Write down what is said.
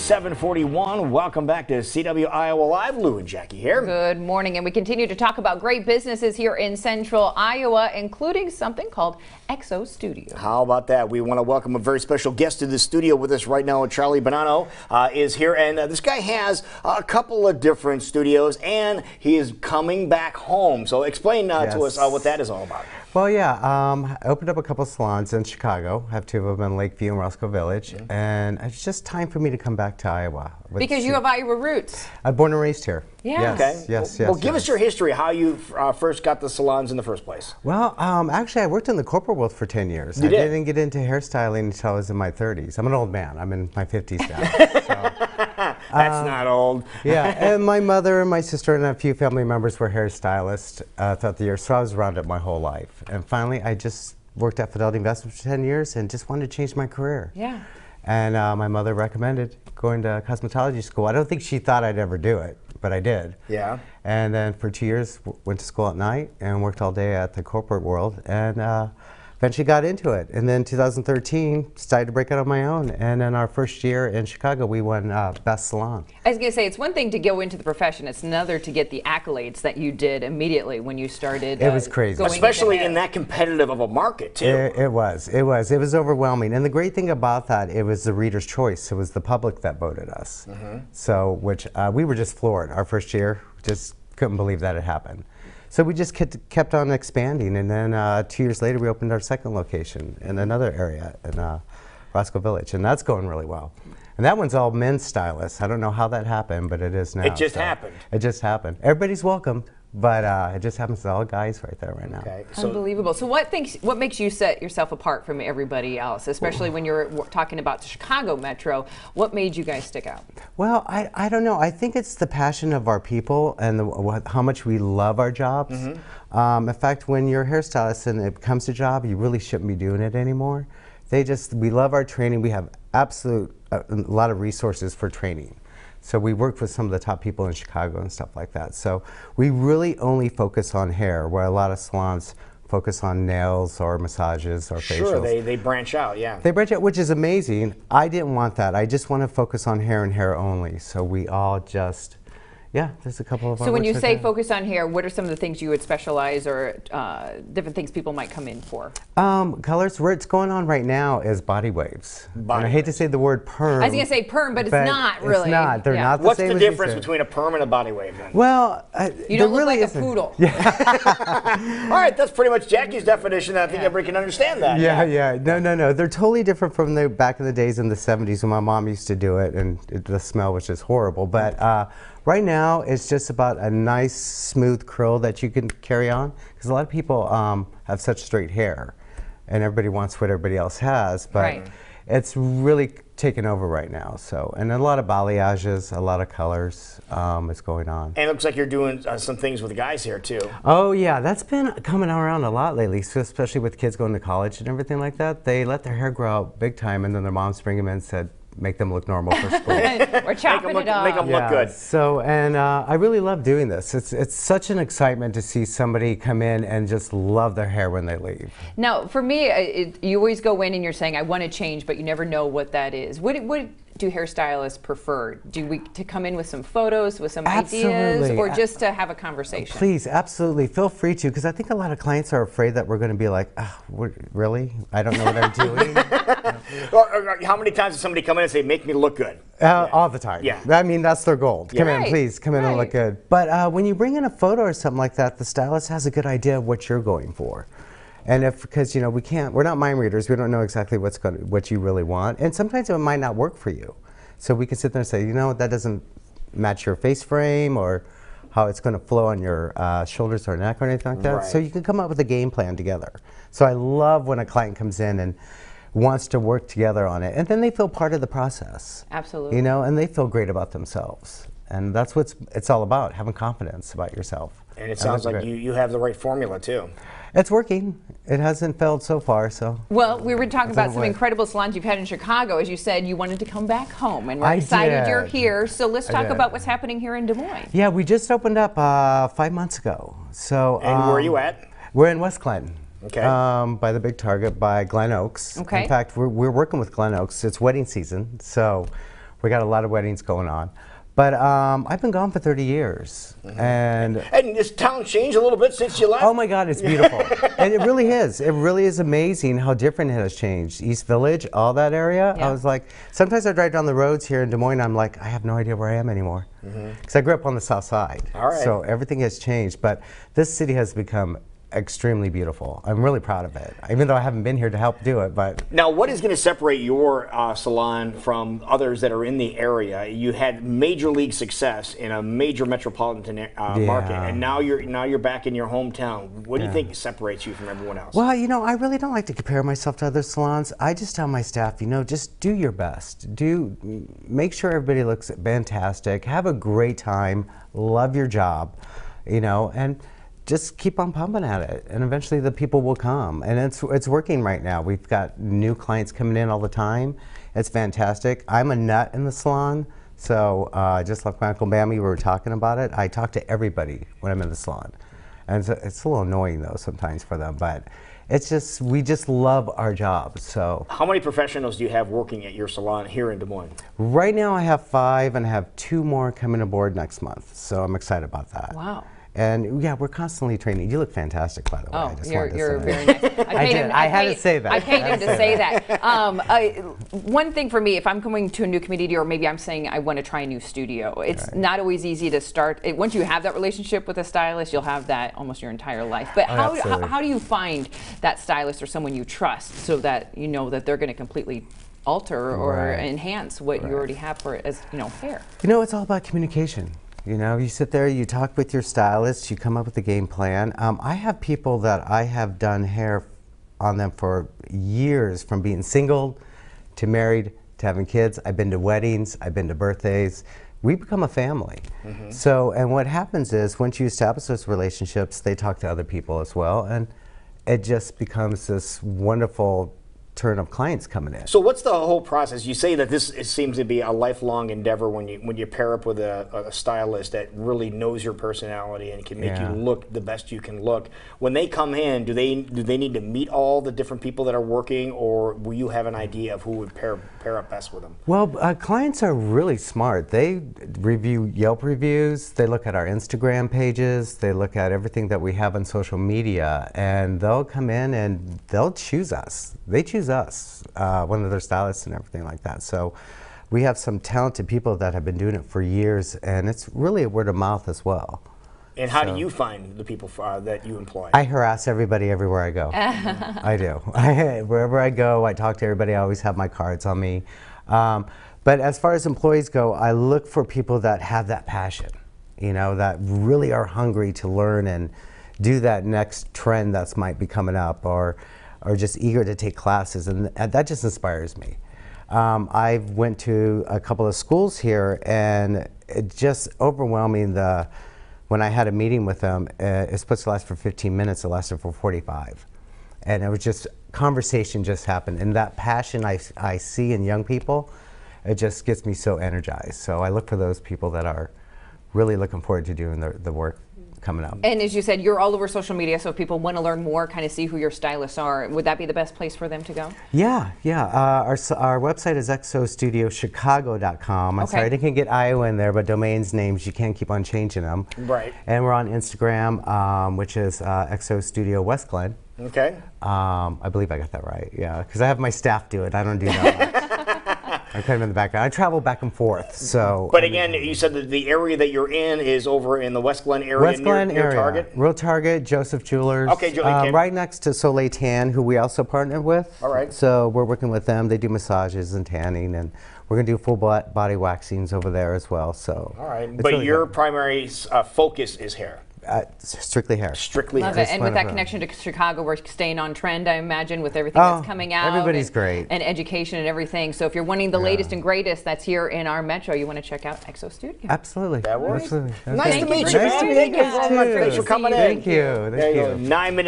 7:41. Welcome back to CW Iowa Live. Lou and Jackie here. Good morning, and we continue to talk about great businesses here in central Iowa, including something called Exo Studio. How about that? We want to welcome a very special guest to the studio with us right now. Charlie Bonanno is here, and this guy has a couple of different studios, and he is coming back home. So explain to us what that is all about. Well, yeah, I opened up a couple salons in Chicago. I have two of them in Lakeview and Roscoe Village, and it's just time for me to come back to Iowa. Because you have Iowa roots. I'm born and raised here. Yeah. Okay. Yes. Well, give us your history, how you first got the salons in the first place. Well, actually, I worked in the corporate world for 10 years. I didn't get into hairstyling until I was in my 30s. I'm an old man. I'm in my 50s now. So. That's not old. Yeah, and my mother and my sister and a few family members were hairstylists throughout the years, so I was around it my whole life. And finally, I just worked at Fidelity Investments for 10 years and just wanted to change my career. Yeah. And my mother recommended going to cosmetology school. I don't think she thought I'd ever do it, but I did. Yeah. And then for 2 years, went to school at night and worked all day at the corporate world, and eventually got into it. And then 2013, decided to break out on my own. And in our first year in Chicago, we won Best Salon. I was going to say, it's one thing to go into the profession. It's another to get the accolades that you did immediately when you started. It was crazy. Especially in that competitive of a market, too. It was overwhelming. And the great thing about that, it was the reader's choice. It was the public that voted us. So, which we were just floored. Our first year, just couldn't believe that it happened. So we just kept on expanding, and then 2 years later we opened our second location in another area in Roscoe Village, and that's going really well. And that one's all men's stylists. I don't know how that happened, but it is now. It just happened. It just happened. Everybody's welcome, but it just happens to all guys right there right now. Okay. Unbelievable. So what makes you set yourself apart from everybody else, especially when you're talking about the Chicago Metro? What made you guys stick out? Well, I don't know. I think it's the passion of our people and how much we love our jobs. In fact, when you're a hairstylist and it comes to job, you really shouldn't be doing it anymore. We love our training. We have a lot of resources for training. So we work with some of the top people in Chicago and stuff like that. So we really only focus on hair, where a lot of salons focus on nails or massages or facials. Sure, they branch out, yeah. They branch out, which is amazing. I didn't want that. I just want to focus on hair and hair only. So we all just, there's a couple of. So when you say focus on hair, what are some of the things you would specialize, or different things people might come in for? Colors. Where it's going on right now is body waves. And I hate to say the word perm. I was going to say perm, but it's not really. It's not. They're not the What's same the as difference between a perm and a body wave then? Well, you don't look like a poodle. All right, that's pretty much Jackie's definition. I think everybody can understand that. Yeah. No. They're totally different from the back in the days in the 70s when my mom used to do it, and the smell was just horrible. But right now, it's just about a nice, smooth curl that you can carry on, because a lot of people have such straight hair, and everybody wants what everybody else has, but it's really taken over right now. So, and a lot of balayages, a lot of colors is going on. And it looks like you're doing some things with the guys here too. Oh yeah, that's been coming around a lot lately, so especially with kids going to college and everything like that. They let their hair grow out big time, and then their moms bring them in and said, make them look normal for school. We're chopping it up. Make them look good. So, and I really love doing this. It's such an excitement to see somebody come in and just love their hair when they leave. Now, for me, you always go in and you're saying, I want to change, but you never know what that is. What do hairstylists prefer? To come in with some photos, with some ideas, or just to have a conversation? Please, absolutely. Feel free to, because I think a lot of clients are afraid that we're going to be like, really? I don't know what I'm doing. Or how many times does somebody come in and say, make me look good? All the time. Yeah. I mean, that's their goal. Come in, please, come in and look good. But when you bring in a photo or something like that, the stylist has a good idea of what you're going for. And because we're not mind readers, we don't know exactly what you really want, and sometimes it might not work for you. So we can sit there and say, that doesn't match your face frame, or how it's going to flow on your shoulders or neck or anything like that. So you can come up with a game plan together. So I love when a client comes in and wants to work together on it, and then they feel part of the process. Absolutely. And they feel great about themselves. And that's what it's all about, having confidence about yourself. And it sounds like you have the right formula too. It's working. It hasn't failed so far, so. Well, we were talking about some incredible salons you've had in Chicago. As you said, you wanted to come back home, and we're excited you're here. So let's talk about what's happening here in Des Moines. Yeah, we just opened up 5 months ago. So. And where are you at? We're in West Glen. Okay. By the big Target, by Glen Oaks. Okay. In fact, we're working with Glen Oaks. It's wedding season, so We got a lot of weddings going on. But I've been gone for 30 years. And this town changed a little bit since you left? oh my God, it's beautiful. And it really is. It really is amazing how different it has changed. East Village, all that area. Yeah. I was like, sometimes I drive down the roads here in Des Moines, I'm like, I have no idea where I am anymore. Because I grew up on the south side. All right. So everything has changed. But this city has become extremely beautiful. I'm really proud of it, even though I haven't been here to help do it. But now, what is going to separate your salon from others that are in the area? You had major league success in a major metropolitan market, and now you're back in your hometown. What do you think separates you from everyone else? Well, you know, I really don't like to compare myself to other salons. I just tell my staff, you know, just do your best. Make sure everybody looks fantastic. Have a great time. Love your job, you know, and just keep on pumping at it, and eventually the people will come. And it's working right now. We've got new clients coming in all the time. It's fantastic. I'm a nut in the salon, so just like my Uncle Bammy, we were talking about it, I talk to everybody when I'm in the salon. And it's a little annoying though sometimes for them, but it's just, we just love our job. So how many professionals do you have working at your salon here in Des Moines? Right now I have 5, and I have 2 more coming aboard next month, so I'm excited about that. Wow. And yeah, we're constantly training. You look fantastic, by the way. Oh, I just you're wanted to say very nice. I had to say that. I paid him to say that. One thing for me, if I'm coming to a new community, or maybe I'm saying I want to try a new studio, it's not always easy to start. Once you have that relationship with a stylist, you'll have that almost your entire life. But how do you find that stylist or someone you trust so that you know that they're going to completely alter or enhance what you already have for as hair? You know, it's all about communication. You know, you sit there, you talk with your stylist, you come up with a game plan. I have people that I have done hair on them for years, from being single to married to having kids. I've been to weddings, I've been to birthdays. We become a family. So, and what happens is once you establish those relationships, they talk to other people as well, and it just becomes this wonderful turn of clients coming in. So what's the whole process? You say that this seems to be a lifelong endeavor when you pair up with a stylist that really knows your personality and can make you look the best you can look. When they come in, do they need to meet all the different people that are working, or will you have an idea of who would pair up best with them? Well, clients are really smart. They review Yelp reviews, they look at our Instagram pages, they look at everything that we have on social media, and they'll come in and they'll choose us. They choose us, one of their stylists and everything like that. So we have some talented people that have been doing it for years, and it's really a word of mouth as well. And how do you find the people that you employ? I harass everybody everywhere I go. I do. Wherever I go, I talk to everybody. I always have my cards on me. But as far as employees go, I look for people that have that passion, you know, that really are hungry to learn and do that next trend that might be coming up, or just eager to take classes, and that just inspires me. I went to a couple of schools here, and it just overwhelming. When I had a meeting with them, it's supposed to last for 15 minutes, it lasted for 45. And it was just, conversation just happened. And that passion I see in young people, it just gets me so energized. So I look for those people that are really looking forward to doing the work coming up. And as you said, you're all over social media, so if people want to learn more, kind of see who your stylists are, would that be the best place for them to go? Yeah. Our website is exostudiochicago.com. I'm sorry I didn't get Iowa in there, but domains names, you can't keep on changing them. Right. And we're on Instagram, which is Exo Studio West Glen. Okay. I believe I got that right, yeah, because I have my staff do it. I don't do that. I'm kind of in the background. I travel back and forth, so. But again, you said that the area that you're in is over in the West Glen area, near Target? Real Target, Joseph Jewelers. Okay, right next to Soleil Tan, who we also partner with. All right. So we're working with them. They do massages and tanning, and we're going to do full body waxings over there as well. So. All right. But really your primary focus is hair? Strictly hair. Strictly hair. Love it. And with that connection to Chicago, we're staying on trend, I imagine, with everything that's coming out. Everybody's great. And education and everything. So if you're wanting the latest and greatest that's here in our metro, you want to check out Exo Studio. Absolutely. That works. Absolutely. Nice to meet you, man. Thank you so much for coming in. Thank you. There you go. 9 minutes.